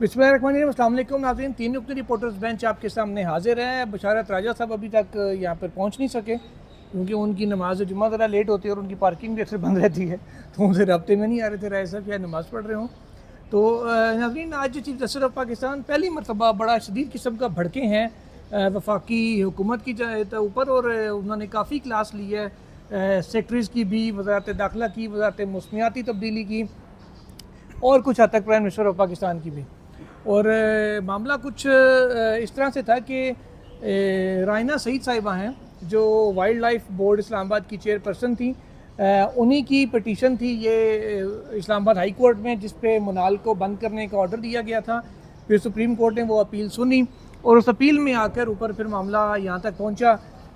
बिस्मिल्लाहिर्रहमानिर्रहीम, अस्सलाम वालेकुम नाज़रीन। तीन नुक्ते रिपोर्टर्स बेंच आपके सामने हाजिर है। बशारत राजा साहब अभी तक यहाँ पर पहुँच नहीं सके क्योंकि उनकी नमाज जुम्मा ज़रा लेट होती है और उनकी पार्किंग भी अक्सर बंद रहती है, तो उनसे रब्ते में नहीं आ रहे थे राजा साहब, या नमाज़ पढ़ रहे हों। तो नाज़रीन, आज चीफ जस्टिस ऑफ पाकिस्तान पहली मरतबा बड़ा शदीद किस्म का भड़के हैं वफाकी हुकूमत की ऊपर, और उन्होंने काफ़ी क्लास ली है सेक्रेटरीज़ की भी, वज़ारत दाखिला की, वज़ारत मौसमियाती तब्दीली की, और कुछ हद तक प्राइम मिनिस्टर ऑफ पाकिस्तान की भी। और मामला कुछ इस तरह से था कि रायना सईद साहिबा हैं जो वाइल्ड लाइफ बोर्ड इस्लामाबाद की चेयरपर्सन थी, उन्हीं की पटिशन थी ये इस्लामाबाद हाई कोर्ट में, जिस पे मुनाल को बंद करने का ऑर्डर दिया गया था। फिर सुप्रीम कोर्ट ने वो अपील सुनी और उस अपील में आकर ऊपर फिर मामला यहाँ तक पहुँचा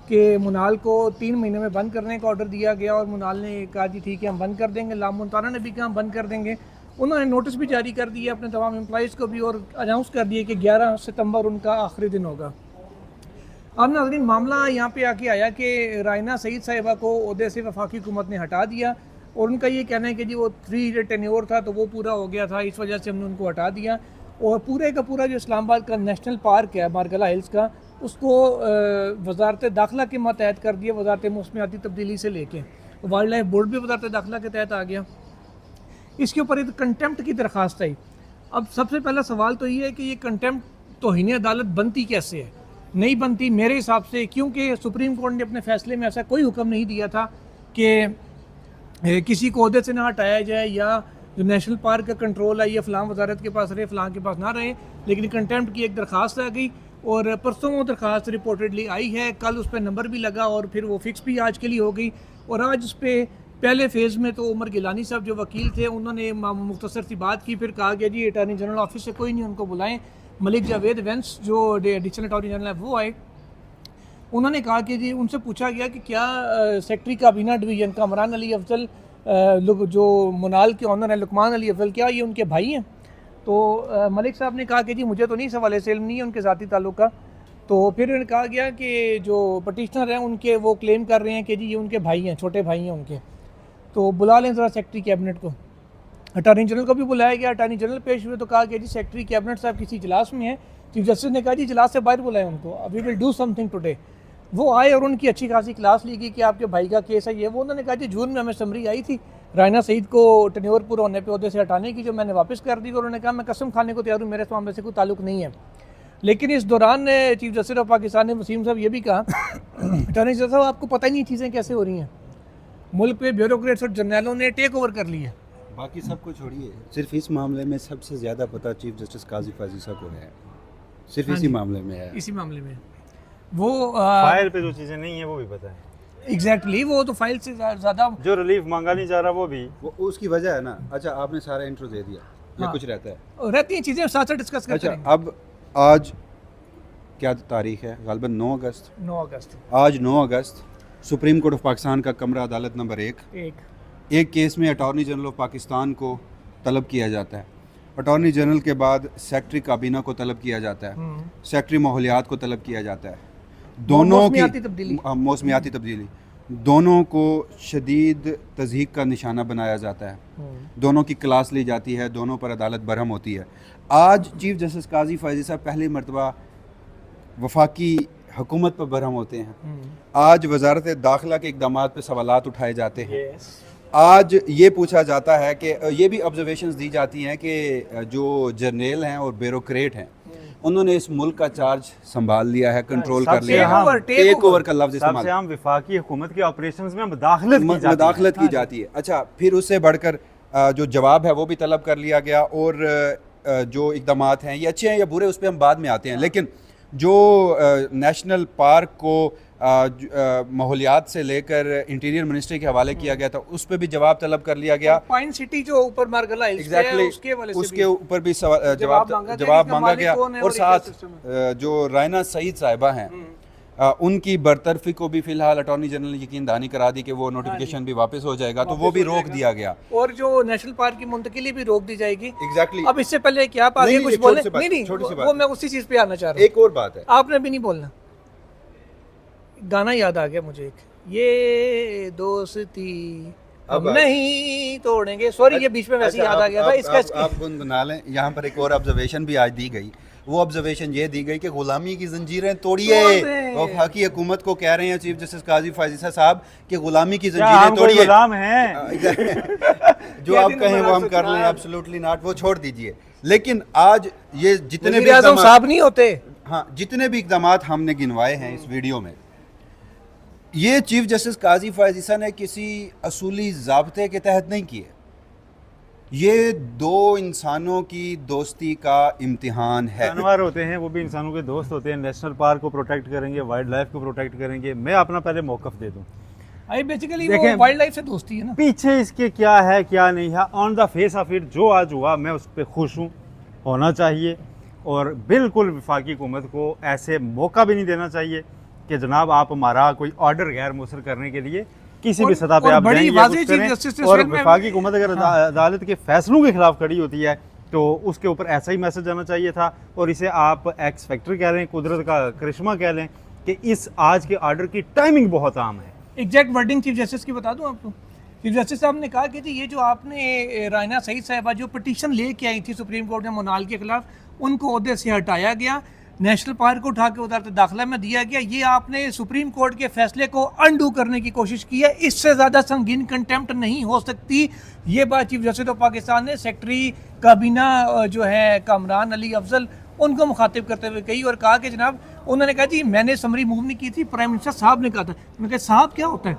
कि मुनाल को 3 महीने में बंद करने का ऑर्डर दिया गया, और मुनाल ने कहा जी ठीक है हम बंद कर देंगे। लामुल्ताना ने भी कहा हम बंद कर देंगे। उन्होंने नोटिस भी जारी कर दिया अपने तमाम एम्प्लॉइज़ को भी, और अनाउंस कर दिए कि 11 सितंबर उनका आखिरी दिन होगा। अब नाज़रीन, मामला यहाँ पे आके आया कि रायना सईद साहिबा को ओहदे से वफाकी हुकूमत ने हटा दिया, और उनका ये कहना है कि जी वो 3 ईयर टेन्योर था तो वो पूरा हो गया था, इस वजह से हमने उनको हटा दिया। और पूरे का पूरा जो इस्लामाबाद का नेशनल पार्क है मारगला हिल्स का, उसको वजारत दाखिला के मतहत कर दिया, वजारत मौसमियाती तब्दीली से लेके वाइल्ड लाइफ बोर्ड भी वजारत दाखिला के तहत आ गया। इसके ऊपर एक कंटेम्प्ट की दरख्वास्त आई। अब सबसे पहला सवाल तो ये है कि ये कंटेम्प्ट तौहीन अदालत बनती कैसे है? नहीं बनती मेरे हिसाब से, क्योंकि सुप्रीम कोर्ट ने अपने फैसले में ऐसा कोई हुक्म नहीं दिया था कि किसी को ओहदे से ना हटाया जाए, या जो नेशनल पार्क का कंट्रोल है ये फ़लाँ वजारत के पास रहे, फ़लाँ के पास ना रहे। लेकिन कंटेम्प्ट की एक दरख्वास्त आ गई और परसों वो दरख्वास्त रिपोर्टेडली आई है, कल उस पर नंबर भी लगा और फिर वो फिक्स भी आज के लिए हो गई। और आज उस पर पहले फेज़ में तो उमर गिलानी साहब जो वकील थे उन्होंने मुख्तसर सी बात की, फिर कहा गया जी अटॉर्नी जनरल ऑफिस से कोई नहीं, उनको बुलाएं। मलिक जावेद वेंस जो एडिशनल अटॉर्नी जनरल है वो आए। उन्होंने कहा कि जी उनसे पूछा गया कि क्या सेक्रेटरी काबीना डिवीज़न कामरान अली अफजल जो मुनाल के ऑनर है लुकमान अली अफजल, क्या ये उनके भाई हैं? तो मलिक साहब ने कहा कि जी मुझे तो नहीं, सवाल से इल्म नहीं है उनके ज़ाती ताल्लुक़ का। तो फिर उन्हें कहा गया कि जो पटिशनर हैं उनके वो क्लेम कर रहे हैं कि जी ये उनके भाई हैं, छोटे भाई हैं उनके, तो बुला लें ज़रा सेक्रेटरी कैबिनेट को। अटॉर्नी जनरल को भी बुलाया गया, अटॉर्नी जनरल पेश हुए तो कहा कि जी सेक्रेटरी कैबिनेट साहब किसी इजलास में है। चीफ जस्टिस ने कहा जी इजलास से बाहर बुलाएं उनको, we will do something today. वो आए और उनकी अच्छी खासी क्लास ली गई कि आपके भाई का केस है ये वो। उन्होंने कहा जी जून में हमें समरी आई थी रायना सईद को टेन्योर पूरा होने पे ओहदे से हटाने की, जो मैंने वापस कर दी। और उन्होंने कहा मैं कसम खाने को तैयार हूँ, मेरे इस मामले से कोई ताल्लुक नहीं है। लेकिन इस दौरान चीफ जस्टिस ऑफ पाकिस्तान ने वसीम साहब ये भी कहा अटॉर्नी जनरल साहब आपको पता ही नहीं चीज़ें कैसे हो रही हैं, मुल्क पे ब्यूरोक्रेट्स और जर्नलों ने टेक ओवर कर लिया। बाकी सब कुछ छोड़िए, सिर्फ इस मामले में सबसे ज़्यादा पता चीफ जस्टिस काजी फाजी साहब को है, सिर्फ इसी मामले में है। इसी मामले में वो फाइल पे जो चीज़ें नहीं है वो भी पता है। एग्जैक्टली वो तो फाइल से ज़्यादा जो रिलीफ मांगा नहीं जा रहा वो भी, वो उसकी वजह है ना। अच्छा, आपने सारा इंट्रो दे दिया, ये कुछ रहता है, रहती हैं चीज़ें, साथ साथ डिस्कस करते हैं। अच्छा, अब आज क्या तारीख है? ग़ालिबन 9 अगस्त। 9 अगस्त आज 9 अगस्त सुप्रीम कोर्ट ऑफ पाकिस्तान का कमरा अदालत नंबर एक केस में अटॉर्नी जनरल ऑफ पाकिस्तान को तलब किया जाता है। अटॉर्नी जनरल के बाद सेक्रेटरी काबीना को तलब किया जाता है, सेक्रेटरी माहौलियात को तलब किया जाता है। दोनों की मौसमियाती तब्दीली, दोनों को शदीद तज़हीक का निशाना बनाया जाता है, दोनों की क्लास ली जाती है, दोनों पर अदालत बरहम होती है। आज चीफ जस्टिस काजी फायजी साहब पहली मरतबा वफाकी हुकूमत पर बरहम होते हैं। आज वजारत दाखिला के इक़दामात पर सवालात उठाए जाते हैं। आज ये पूछा जाता है कि ये भी ऑब्जर्वेशंस दी जाती हैं कि जो जर्नल हैं और ब्यूरोक्रेट हैं उन्होंने इस मुल्क का चार्ज संभाल लिया है, कंट्रोल कर लिया है। टेक ओवर का लफ्ज़ इस्तेमाल, सबसे आम वफाकी हुकूमत के ऑपरेशंस में मुदाखलत की जाती है। अच्छा, फिर उससे बढ़कर जो जवाब है वो भी तलब कर लिया गया, और जो इक़दामात हैं ये अच्छे हैं या बुरे उस पर हम बाद में आते हैं। लेकिन जो नेशनल पार्क को माहौलियात से लेकर इंटीरियर मिनिस्ट्री के हवाले किया गया था, उस पर भी जवाब तलब कर लिया गया। पाइन सिटी जो ऊपर मारगला हिल्स पे है, उसके ऊपर भी जवाब मांगा गया। और साथ जो रायना सईद साहिबा हैं उनकी बरतरफी को भी फिलहाल अटॉर्नी जनरल ने यकीन दहानी करा दी कि वो नोटिफिकेशन भी वापस हो जाएगा, तो वो भी रोक दिया गया, और जो नेशनल पार्क की मुंतकिली भी रोक दी जाएगी। एग्जैक्टली। अब इससे पहले क्या आप आगे कुछ बोले? नहीं, वो मैं उसी चीज पे आना चाह रहा हूँ। एक और बात है, आपने भी नहीं बोलना। गाना याद आ गया मुझे एक, ये दोस्ती हम नहीं तोड़ेंगे। सॉरी ये बीच में वैसे याद आ गया था इसका। आप गुनगुना लें। यहाँ पर एक और ऑब्जर्वेशन भी आज दी गई। वो ऑब्जर्वेशन ये दी गई कि गुलामी की जंजीरें तोड़िए। वफाकी हुकूमत को कह रहे हैं चीफ जस्टिस काजी फायजीसा साहब कि गुलामी की जंजीरें तोड़िए। गुलाम हैं जो आप कहें वो हम कर लें, एब्सोल्युटली नॉट, वो छोड़ दीजिए। लेकिन आज ये जितने भी साहब नहीं होते, हाँ, जितने भी इकदाम हमने गिनवाए हैं इस वीडियो में, ये चीफ जस्टिस काजी फायजीसा ने किसी असूली ज़ाब्ते के तहत नहीं किए। ये दो इंसानों की दोस्ती का इम्तिहान है। जानवर होते हैं, वो भी इंसानों के दोस्त होते हैं। नेशनल पार्क को प्रोटेक्ट करेंगे, वाइल्ड लाइफ को प्रोटेक्ट करेंगे। मैं अपना पहले मौक़िफ़ दे दूँ। बेसिकली वो वाइल्ड लाइफ से दोस्ती है ना। पीछे इसके क्या है क्या नहीं है, on the face of it जो आज हुआ मैं उस पर खुश हूँ, होना चाहिए। और बिल्कुल वफाकी हुकूमत को ऐसे मौका भी नहीं देना चाहिए कि जनाब आप हमारा कोई ऑर्डर गैर मुसर करने के लिए किसी भी सतह पे आप जाएंगे। और वफाकी हुकूमत अगर अदालत के फैसलों के खिलाफ खड़ी होती है तो उसके ऊपर ऐसा ही मैसेज आना चाहिए था। और इसे आप एक्स फैक्टर कह लें, कुदरत का करिश्मा कह लें कि इस आज के ऑर्डर की टाइमिंग बहुत आम है। एग्जैक्ट वर्डिंग चीफ जस्टिस की बता दूं आपको। चीफ जस्टिस साहब ने कहा कि जी ये जो आपने रायना सईद साहिबा जो पिटीशन लेके आई थी सुप्रीम कोर्ट में मोनाल के खिलाफ, उनको ओहदे से हटाया गया, नेशनल पार्क को उठा के वजारत दाखिला में दिया गया। ये आपने सुप्रीम कोर्ट के फैसले को अनडू करने की कोशिश की है। इससे ज़्यादा संगीन कंटेम्प्ट नहीं हो सकती। ये बात चीफ जस्टिस ऑफ पाकिस्तान ने सेक्रेटरी काबीना जो है कामरान अली अफजल उनको मुखातिब करते हुए कही और कहा कि जनाब, उन्होंने कहा जी मैंने समरी मूव नहीं की थी, प्राइम मिनिस्टर साहब ने कहा था। मैंने कहा साहब क्या होता है?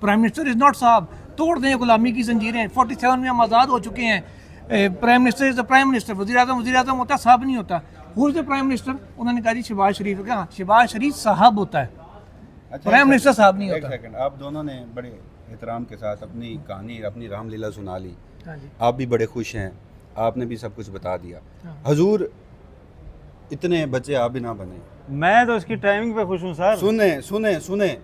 प्राइम मिनिस्टर इज़ नॉट साहब। तोड़ दें गुलामी की जंजीरें। 47 में हम आज़ाद हो चुके हैं। Prime minister is the prime minister. वज़ीर आज़म होता, साहब नहीं होता। Who is the prime minister? उन्होंने कहा जी शहबाज शरीफ। कहा शहबाज शरीफ साहब होता है, प्राइम मिनिस्टर साहब नहीं होता। एक सेकंड, आप दोनों ने बड़े एहतराम के साथ अपनी कहानी, अपनी रामलीला सुना ली। आप भी बड़े खुश हैं, आपने भी सब कुछ बता दिया। हजूर इतने बच्चे आप भी ना बने। मैं तो इसकी टाइमिंग पे खुश हूँ सर। सुने सुने सुने,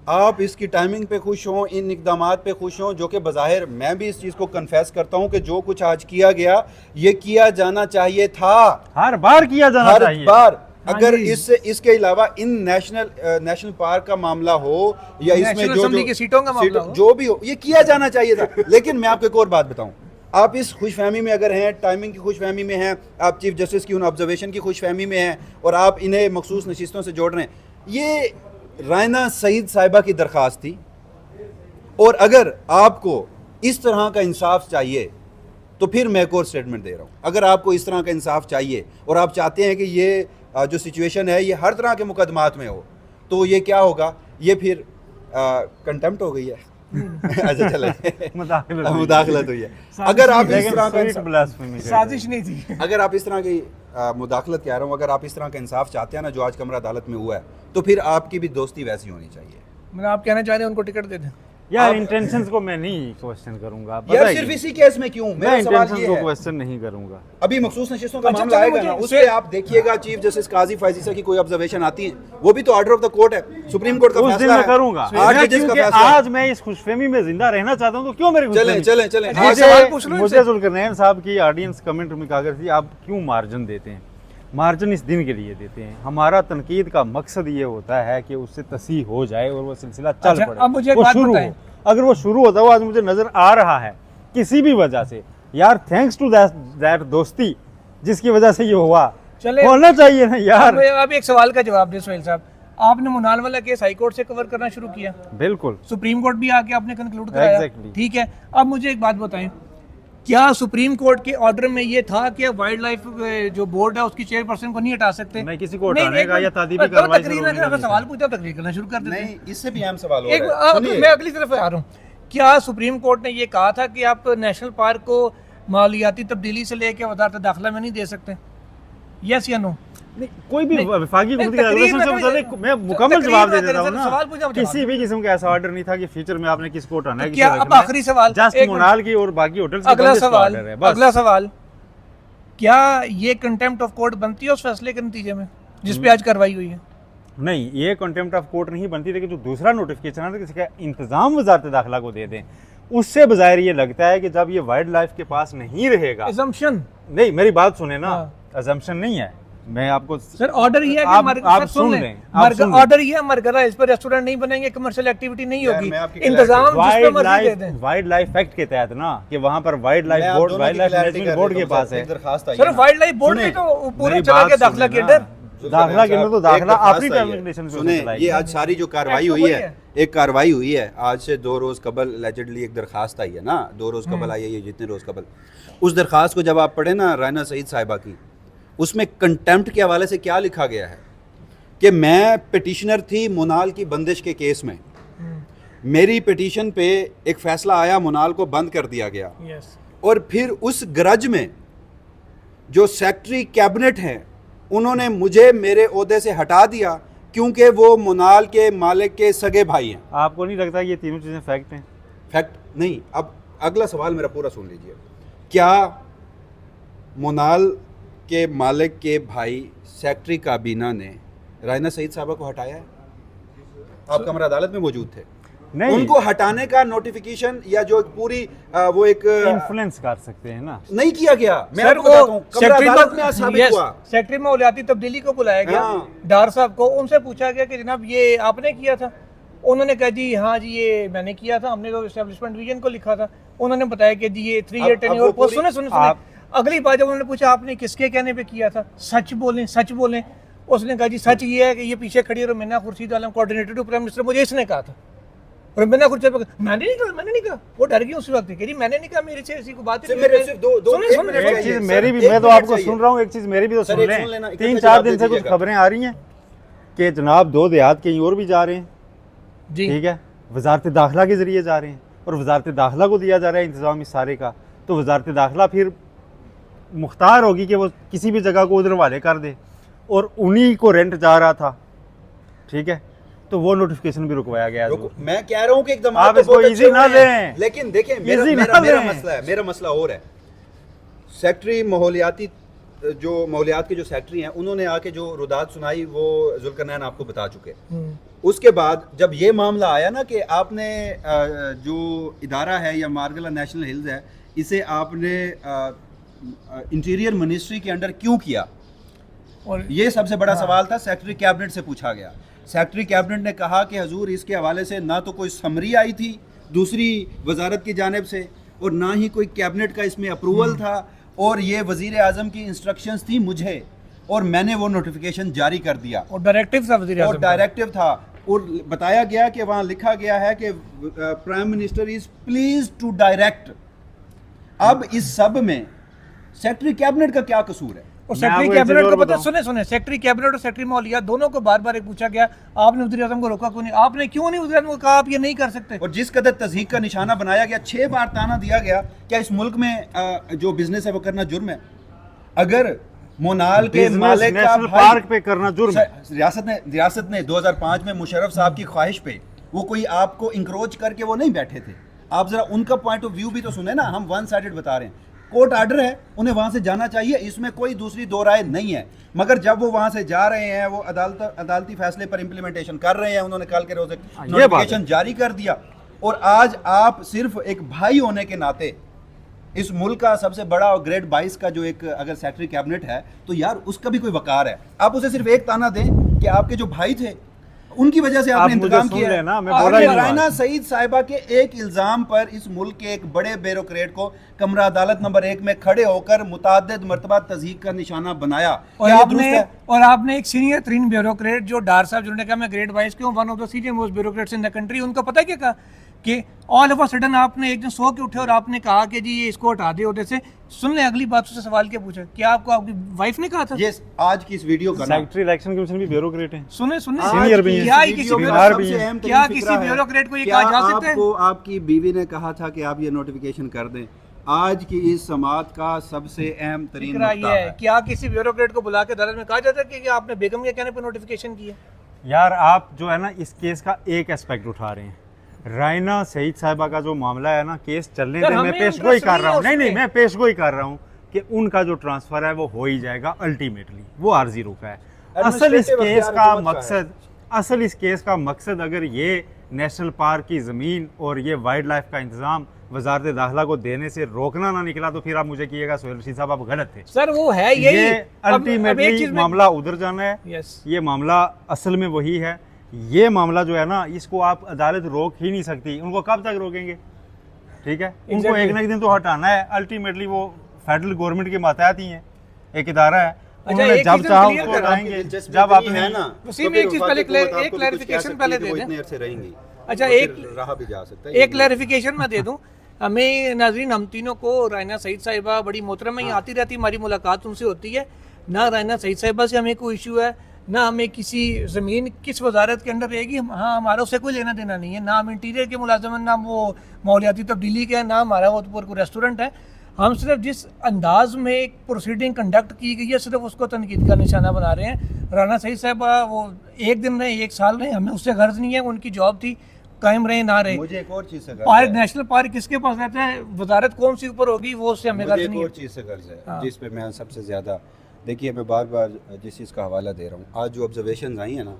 आप इसकी टाइमिंग पे खुश हों, इन इकदामात पे खुश हों, जो कि बज़ाहिर मैं भी इस चीज़ को कन्फेस करता हूँ कि जो कुछ आज किया गया ये किया जाना चाहिए था, हर बार किया जाना चाहिए, हर बार। अगर इसके अलावा इन नेशनल पार्क का मामला हो या इसमें जो सीटों का मामला हो, जो भी हो, ये किया जाना चाहिए था। लेकिन मैं आपको एक और बात बताऊं, आप इस खुशफहमी में अगर हैं, टाइमिंग की खुशफहमी में हैं, आप चीफ जस्टिस की उन ऑब्जर्वेशन की खुशफहमी में हैं और आप इन्हें मखसूस नशिस्तों से जोड़ रहे हैं, ये रायना सईद साहिबा की दरख्वास्त थी। और अगर आपको इस तरह का इंसाफ चाहिए तो फिर मैं एक और स्टेटमेंट दे रहा हूँ, अगर आपको इस तरह का इंसाफ चाहिए और आप चाहते हैं कि ये जो सिचुएशन है ये हर तरह के मुकदमात में हो, तो ये क्या होगा, ये फिर कंटेम्प्ट हो गई है। अच्छा चले, मुदाखलत हुई है। अगर आप इस तरह का साजिश नहीं थी, अगर आप इस तरह की मुदाखलत कह रहा हूँ, अगर आप इस तरह का इंसाफ चाहते हैं ना जो आज कमरा अदालत में हुआ है, तो फिर आपकी भी दोस्ती वैसी होनी चाहिए। मैंने आप कहना चाह रहे हैं उनको टिकट दे दें यार। इंटेंशंस को मैं नहीं क्वेश्चन करूंगा यार, सिर्फ इसी केस में क्यों? मैं इंटेंशंस को क्वेश्चन नहीं करूंगा। अभी मखसूस नशिस्तों का मामला आएगा ना, उससे आप देखिएगा चीफ जस्टिस काजी फायजीसा की कोई ऑब्जर्वेशन आती है, वो भी तो ऑर्डर ऑफ द कोर्ट है, सुप्रीम कोर्ट का फैसला है। करूंगा आज मैं इस खुशफहमी में जिंदा रहना चाहता हूं, तो क्यों मेरे मुझे जुल्करनैन साहब की ऑडियंस कमेंट में कहा करती, आप क्यों मार्जिन देते हैं? मार्जिन इस दिन के लिए देते हैं, हमारा तनकीद का मकसद ये होता है कि उससे तसीह हो जाए और वो सिलसिला चल पड़े। अब मुझे एक बात बताएं, अगर वो शुरू होता हुआ आज मुझे नजर आ रहा है किसी भी वजह से, यार थैंक्स टू दैट दोस्ती जिसकी वजह से ये हुआ, होना चाहिए ना यार। अब एक सवाल का जवाब दे सोहेल साहब, आपने मुनाल वाला केस हाई कोर्ट से कवर करना शुरू किया, बिल्कुल, सुप्रीम कोर्ट भी आके आपने कंक्लूड कराया, ठीक है। अब मुझे एक बात बताएं, क्या सुप्रीम कोर्ट के ऑर्डर में ये था कि वाइल्ड लाइफ जो बोर्ड है उसकी चेयरपर्सन को नहीं हटा सकते? नहीं, किसी को हटाने का या तादीबी कार्रवाई सवाल पूछा, तकरीर करना शुरू कर देते हैं। नहीं, इससे भी अहम सवाल हो रहा है। मैं अगली तरफ आ रहा हूँ, क्या सुप्रीम कोर्ट ने ये कहा था कि आप नेशनल पार्क को मालियाती तब्दीली से लेकर वजारत दाखिला में नहीं दे सकते? यस या नो? नहीं, कोई भी वफाकी मैं मुकम्मल जवाब दे देता हूं ना। किसी भी किस्म का ऐसा ऑर्डर नहीं था कि फ्यूचर में आपने किसको हटाना है। क्या अब आखिरी सवाल, जस्ट मोनाल की और बाकी होटल्स, अगला सवाल, क्या ये कंटेम्प्ट ऑफ कोर्ट बनती है उस फैसले के नतीजे में जिस पे आज कार्रवाई हुई है? नहीं, ये कंटेम्प्ट ऑफ कोर्ट नहीं बनती, लेकिन जो दूसरा नोटिफिकेशन है किसी का इंतजाम वजारत दाखिला को दे दें, उससे बजाय ये लगता है कि जब ये वाइल्ड लाइफ के पास नहीं रहेगा, असम्पशन नहीं, मेरी बात सुने ना, असम्पशन नहीं है, मैं आपको सर ऑर्डर ये है कि आप सुन लें, ऑर्डर ये है मरगरा इस पर रेस्टोरेंट नहीं बनेंगे, कमर्शियल एक्टिविटी नहीं यार, होगी, मैं आपकी इंतजाम जिस पे मर्जी दे दें। वाइल्ड लाइफ एक्ट के तहत ना कि वहाँ पर wild life board, wild life management board के पास है। सर वाइल्ड लाइफ बोर्ड में तो पूरे चला के दाखिला के अंदर, दाखिला के अंदर तो दाखिला अपनी टर्म रेगुलेशन से सुने, चलाएगी। ये आज सारी जो कार्रवाई हुई है, एक कार्रवाई हुई है आज से 2 रोज कबल एलिजिडली एक दरखास्त आई है ना, 2 रोज कबल आई है, ये जितने रोज कबल, उस दरखास्त को जब आप पढ़े ना रायना सईद साहिबा की, उसमें कंटेम्प्ट के हवाले से क्या लिखा गया है कि मैं पिटिशनर थी मोनाल की बंदिश के केस में, मेरी पिटीशन पे एक फैसला आया, मोनाल को बंद कर दिया गया, और फिर उस गरज में जो सेक्रेटरी कैबिनेट हैं उन्होंने मुझे मेरे ओहदे से हटा दिया क्योंकि वो मोनाल के मालिक के सगे भाई हैं। आपको नहीं लगता ये तीनों चीज़ें फैक्ट हैं? फैक्ट नहीं। अब अगला सवाल मेरा पूरा सुन लीजिए, क्या मोनाल के मालिक के भाई सेक्रेटरी काबीना ने रायना सईद साहबा को हटाया है? आप कमरा अदालत में मौजूद थे, नहीं, उनको हटाने का नोटिफिकेशन या जो पूरी वो एक इन्फ्लुएंस कर सकते हैं ना, नहीं किया गया। मैं सर आपको बताता हूं, कमरा अदालत में आज साबित हुआ। सेक्रेटरी मौलियाती तब्दीली को बुलाया गया, डार साहब को, उनसे पूछा गया कि जनाब ये आपने किया था? उन्होंने कहा जी हाँ जी ये मैंने किया था, हमने तो एस्टेब्लिशमेंट डिवीजन को लिखा था। उन्होंने बताया कि जी ये 3 ईयर टेन्योर पोस्ट। सुने अगली बात जब उन्होंने पूछा आपने किसके कहने पे किया था, सच बोलें सच बोलें। उसने कहा जी सच ये है कि ये पीछे खड़ी है रुमैना Khurshid Alam, coordinator to prime minister, मुझे इसने कहा था। रुमैना खुर्शीद मैंने नहीं कहा, वो डर गई उस वक्त कि जी मैंने नहीं कहा, मेरे से ऐसी कोई बात है। एक चीज मेरी भी, मैं तो आपको सुन रहा हूँ, एक चीज मेरी भी तो सुन लें। 3-4 दिन से कुछ खबरें आ रही हैं कि जनाब 2 देहात कहीं और भी जा रहे हैं, ठीक है, वजारत दाखिला के जरिए जा रहे हैं, और वजारत दाखिला को दिया जा रहा है इंतजाम इस सारे का, तो वजारत दाखिला फिर मुख्तार होगी कि वो किसी भी जगह को उधर वाले कर दे, और उन्हीं को रेंट जा रहा था, ठीक है, तो वो नोटिफिकेशन भी रुकवाया गया। मैं कह रहा हूँ कि एकदम आप इसको इजी ना लें, लेकिन देखिए मेरा मसला और है। सेक्रेटरी माहौलियाती जो माहौलियात के जो सेक्रेटरी हैं उन्होंने आके जो रुदात सुनाई वो जुल्करनैन आपको बता चुके। उसके बाद जब ये मामला आया ना कि आपने जो इदारा है या मार्गला नेशनल हिल्स है, इसे आपने इंटीरियर मिनिस्ट्री के अंडर क्यों किया, और ये सबसे बड़ा सवाल था। सेक्रेटरी कैबिनेट से पूछा गया, सेक्रेटरी कैबिनेट ने कहा कि हजूर इसके हवाले से ना तो कोई समरी आई थी दूसरी वजारत की जानिब से, और ना ही कोई कैबिनेट का इसमें अप्रूवल था, और ये वजीर आजम की इंस्ट्रक्शंस थी मुझे, और मैंने वो नोटिफिकेशन जारी कर दिया, और डायरेक्टिव था वजीर आजम, और डायरेक्टिव था, और बताया गया कि वहाँ लिखा गया है कि prime minister is please to direct. अब इस सब में सेक्रेटरी कैबिनेट का क्या कसूर है? और सेक्रेटरी कैबिनेट को पता, सुने सेक्रेटरी कैबिनेट और सेक्रेटरी माहौलियात दोनों को बार बार पूछा गया, आपने वज़ीर आज़म को रोका क्यों नहीं? आपने क्यों नहीं वज़ीर आज़म को कहा आप ये नहीं कर सकते? और जिस कदर तज़हीक का निशाना बनाया गया, 6 बार ताना दिया गया, क्या इस मुल्क में जो बिजनेस है वो करना जुर्म है? अगर मोनाल के मालिक का पार्क पे करना जुर्म है, रियासत ने 2005 में मुशर्रफ साहब की ख्वाहिश पे वो कोई आपको इंक्रोच करके वो नहीं बैठे थे। आप जरा उनका पॉइंट ऑफ व्यू भी तो सुने ना, हम 1 साइडेड बता रहे हैं। कोर्ट आर्डर है, उन्हें वहां से जाना चाहिए, इसमें कोई दूसरी दो राय नहीं है। मगर जब वो वहां से जा रहे हैं, वो अदालती फैसले पर इम्प्लीमेंटेशन कर रहे हैं, उन्होंने कल के रोज नोटिफिकेशन जारी कर दिया, और आज आप सिर्फ एक भाई होने के नाते इस मुल्क का सबसे बड़ा और ग्रेड 22 का जो एक अगर सेक्रेटरी कैबिनेट है, तो यार उसका भी कोई वकार है। आप उसे सिर्फ एक ताना दें कि आपके जो भाई थे उनकी वजह से आपने इंतजाम किया है ना। रायना सईद साहिबा के एक इल्जाम पर इस मुल्क के एक बड़े ब्यूरोक्रेट को कमरा अदालत नंबर 1 में खड़े होकर मुताद्दिद मरतबा तज़हीक का निशाना बनाया। और आपने एक सीनियर 3 ब्यूरोक्रेट जो डार साहब जिन्होंने कहा मैं ग्रेड 22 के हूँ, one of the senior most bureaucrats in the country, उनको पता क्या कहा कि ऑल ऑफ अ सडन आपने एक दिन सो के उठे और आपने कहा कि जी ये इसको हटा दे उधर से। सुन ले अगली बात से सवाल क्या पूछा, क्या आपको आपकी वाइफ ने कहा था? यस, आज की इस वीडियो का सेक्रेटरी इलेक्शन कमीशन भी ब्यूरोक्रेट हैं, सुने सीनियर भी हैं, क्या किसी ब्यूरोक्रेट को ये कहा जा सकता है? आपको आपकी बीवी ने कहा था कि आप ये नोटिफिकेशन कर दें। आज की इस समात का सबसे अहम तरीन मुद्दा है, क्या किसी ब्यूरोक्रेट को बुला के अदालत में कहा जाता है कि आपने बेगम के कहने पर नोटिफिकेशन किया? यार आप जो है ना इस केस का एक एस्पेक्ट उठा रहे हैं। रायना सईद साहिबा का जो मामला है ना, केस चलने दें, मैं पेशगोई कर रहा हूँ, नहीं मैं पेशगोई कर रहा हूँ कि उनका जो ट्रांसफर है वो हो ही जाएगा अल्टीमेटली, वो आर्जी रुका है। असल इस केस का मकसद अगर ये नेशनल पार्क की ज़मीन और ये वाइल्ड लाइफ का इंतज़ाम वजारत दाखिला को देने से रोकना ना निकला, तो फिर आप मुझे कहिएगा सोहेल रशीद साहब आप गलत थे। सर वो है यही अब एक अल्टीमेटली चीज़ में- मामला उधर जाना है। यस ये मामला असल में वही है। ये मामला जो है ना, इसको आप अदालत रोक ही नहीं सकती। उनको कब तक रोकेंगे? ठीक है, उनको Exactly. एक ना एक दिन तो हटाना है। अल्टीमेटली वो फेडरल गवर्नमेंट के मातहत ही हैं, एक इदारा है। उन्होंने एक जब चीज़ चाहा clear उसको करो। हटाएंगे, दिलचस्पी जब नहीं आपने है ना, वसीम, तो फिर एक चीज़ वफाकी पहले हुकूमत एक आपको भी कुछ कह clarification सकती पहले है कि दे वो दें। इतने अरसे रहेंगी। अच्छा, तो एक- फिर रहा भी जा सकता है। एक क्लैरिफिकेशन मैं दे दूं हमें नाजरीन, हम तीनों को रायना सईद साहिबा बड़ी मोहतरम है, आती रहती हमारी मुलाकात उनसे होती है। ना रायना सईद साहिबा से हमें कोई इशू है, ना हमें किसी ज़मीन किस वजारत के अंडर रहेगी, हाँ हमारा उससे कोई लेना देना नहीं है। ना हम इंटीरियर के मुलाजम हैं, ना वो माहौलियाती तब्दीली के हैं, ना हमारा वो कोई रेस्टोरेंट है। हम सिर्फ जिस अंदाज में एक प्रोसीडिंग कंडक्ट की गई है सिर्फ उसको तनकीद का निशाना बना रहे हैं। राना सईद साहिबा वो एक दिन रहे, एक साल रहे, हमें उससे गर्ज नहीं है। उनकी जॉब थी, कायम रहे ना रहे। मुझे एक और चीज़ से गर्ज पार्क है। नेशनल पार्क किसके पास रहता है, वजारत कौन सी ऊपर होगी, वो उससे हमें मुझे गर्ज एक नहीं और है। चीज़ से गर्ज है हाँ। जिस पे मैं सबसे ज़्यादा, देखिए मैं बार बार जिस चीज़ का हवाला दे रहा हूँ, आज जो ऑब्जर्वेशन आई है ना,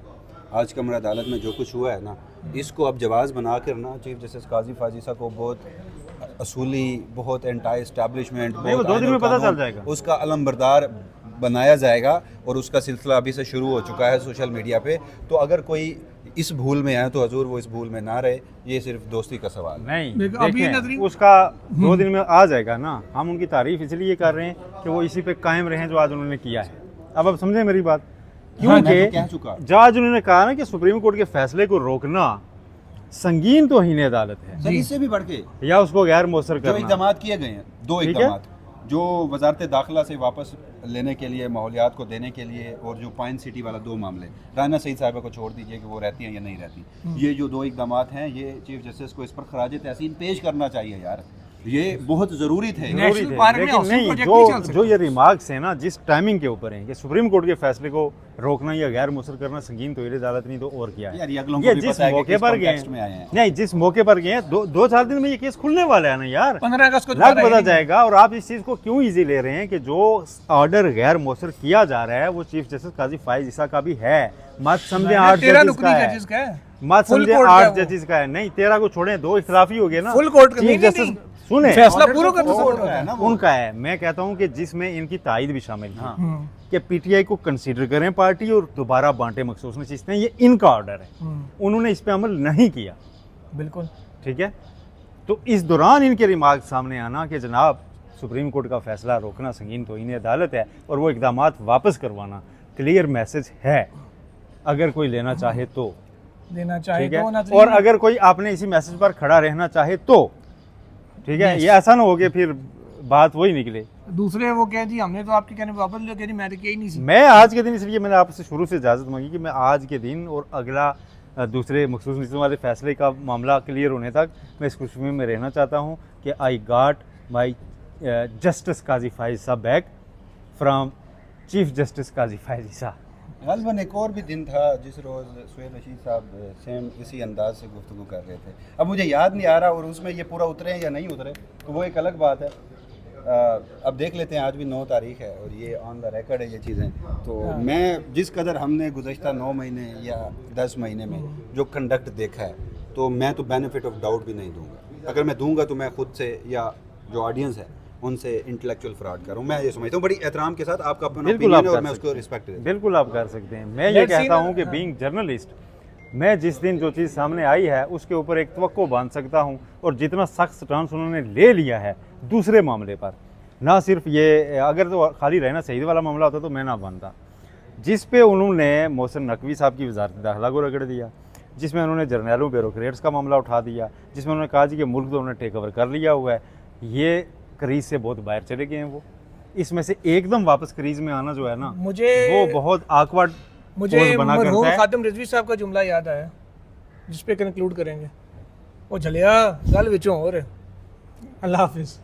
आज कमरा अदालत में जो कुछ हुआ है ना, इसको अब जवाज़ बना कर ना चीफ जस्टिस काजी फाजिसा को बहुत असूली, बहुत एंटी इस्टेब्लिशमेंट, नहीं, वो 2 दिन में पता चल जाएगा। उसका अलमबरदार बनाया जाएगा। और उसका सिलसिला अभी से शुरू हो चुका है सोशल मीडिया पे। तो अगर कोई इस भूल में है तो हजूर वो इस भूल में ना रहे। ये सिर्फ दोस्ती का सवाल है। नहीं, देखो, अभी देखें, नजरीन- उसका 2 दिन में आ जाएगा ना। हम उनकी तारीफ इसलिए कर रहे हैं कि वो इसी पे कायम रहें जो आज उन्होंने किया है। अब आप समझे मेरी बात? मैं तो कह क्योंकि चुका। जो आज उन्होंने कहा ना कि सुप्रीम कोर्ट के फैसले को रोकना संगीन तौहीन अदालत है, सर इससे भी बढ़ के या उसको गैर मौसर जो करना। इकदाम किए गए हैं, 2 ठीक है। इकदाम जो वजारत दाखिला से वापस लेने के लिए, माहौलियात को देने के लिए, और जो पाइन सिटी वाला 2 मामले, राना सईद साहिबा को छोड़ दीजिए कि वो रहती हैं या नहीं रहती, ये जो 2 इकदाम हैं, ये चीफ जस्टिस को इस पर खराज तहसीन पेश करना चाहिए यार। ये बहुत ज़रूरी थे। नेशनल जरूरी थे। पार्क में लेकिन हाउसिंग नहीं, प्रोजेक्ट नहीं चल जो सकता। जो ये रिमार्क्स हैं ना, जिस टाइमिंग के ऊपर हैं कि सुप्रीम कोर्ट के फैसले को रोकना या गैर मुसर करना संगीन तौहीन अदालत नहीं तो और क्या है। यार ये अगलों को ये भी जिस पता है कि मौके किस पर गए context में आए हैं। नहीं, जिस मौके पर गए हैं, 2-4 दिन में ये केस खुलने वाला है ना यार। 15 अगस्त को लग दोबारा पता hearing है। जाएगा। और आप इस चीज़ को क्यों इजी ले रहे हैं कि जो ऑर्डर गैर मौसर किया जा रहा है वो चीफ जस्टिस काजी फाइज ईसा का भी है। मत समझे 8 13 जजेस नुकरी का है, जजेस का है। मत Full समझे court का 8 है वो। जजेस का है। नहीं, 13 को छोड़ें, 2 इख्तलाफी हो गए ना। Full court का चीफ नहीं, जस्टिस नहीं। सुने, फैसला Order पूरा तो करना full सपोर्ट court का है ना वो। उनका है। मैं कहता हूं कि जिसमें इनकी तायद भी शामिल है हाँ। कि पीटीआई को कंसीडर करें पार्टी और दोबारा बांटे मखसूस नशीस्तें, ये इनका ऑर्डर है। उन्होंने इस पे अमल नहीं किया। बिल्कुल। ठीक है, तो इस दौरान इनके रिमार्क सामने आना कि जनाब सुप्रीम कोर्ट का फैसला रोकना संगीन तौहीन अदालत है और वो इकदाम वापस करवाना क्लियर मैसेज है। अगर कोई लेना चाहे तो देना चाहे ठीक है, तो ना और अगर कोई आपने इसी मैसेज पर खड़ा रहना चाहे तो ठीक है। ये ऐसा ना हो कि फिर बात वही निकले। दूसरे वो कह जी हमने तो आपके कहने पे वापस ले, कह जी मैं तो किया ही नहीं सी। मैं आज के दिन, इसलिए मैंने आपसे शुरू से इजाज़त मांगी कि मैं आज के दिन और अगला दूसरे मखसूस नशीस्तों वाले फैसले का मामला क्लियर होने तक मैं इस खुशमी में रहना चाहता हूँ कि आई गॉट माई जस्टिस काजी फाइज साहब बैक फ्राम चीफ जस्टिस काजी फाइज ईसा। गलबन एक और भी दिन था जिस रोज़ सुहेल रशीद साहब सेम इसी अंदाज से गुफ्तगू कर रहे थे। अब मुझे याद नहीं आ रहा और उसमें ये पूरा उतरे हैं या नहीं उतरे, तो वो एक अलग बात है। अब देख लेते हैं, आज भी 9 तारीख है और ये ऑन द रिकॉर्ड है ये चीज़ें। तो मैं जिस कदर हमने गुज़श्ता 9 महीने या 10 महीने में जो कंडक्ट देखा है, तो मैं तो बेनिफिट ऑफ डाउट भी नहीं दूंगा। अगर मैं दूंगा तो मैं खुद से या जो ऑडियंस है उनसे इंटेलेक्चुअल फ्रॉड करूँ। मैं ये समझता हूँ बड़ी एहतराम के साथ आपका अपना बिल्कुल आप ओपिनियन है और कर मैं सकते उसको हैं। रिस्पेक्ट देता हूँ। बिल्कुल आप कर सकते हैं। मैं ये Let's see कहता ना- हूँ कि बीइंग जर्नलिस्ट, मैं जिस दिन जो चीज़ सामने आई है उसके ऊपर एक तवक्को बांध सकता हूँ। और जितना सख्त स्टांस उन्होंने ले लिया है दूसरे मामले पर, ना सिर्फ ये, अगर तो खाली रहना सईद वाला मामला होता तो मैं ना बांधता, जिस पे उन्होंने मोहसिन नकवी साहब की वजारत दाखिला को रगड़ दिया, जिसमें उन्होंने जर्नैलों ब्यूरोक्रेट्स का मामला उठा दिया, जिसमें उन्होंने कहा जी कि मुल्क तो उन्होंने टेक ओवर कर लिया हुआ है, ये क्रीज से बहुत बाहर चले गए हैं। वो इसमें से एकदम वापस क्रीज में आना जो है ना, मुझे वो बहुत आकवर्ड मुझे बना मरहूम करता है। खादिम रिजवी साहब का जुमला याद आया जिस पे कंक्लूड करेंगे। वो झलिया गल विचों और अल्लाह हाफिज़।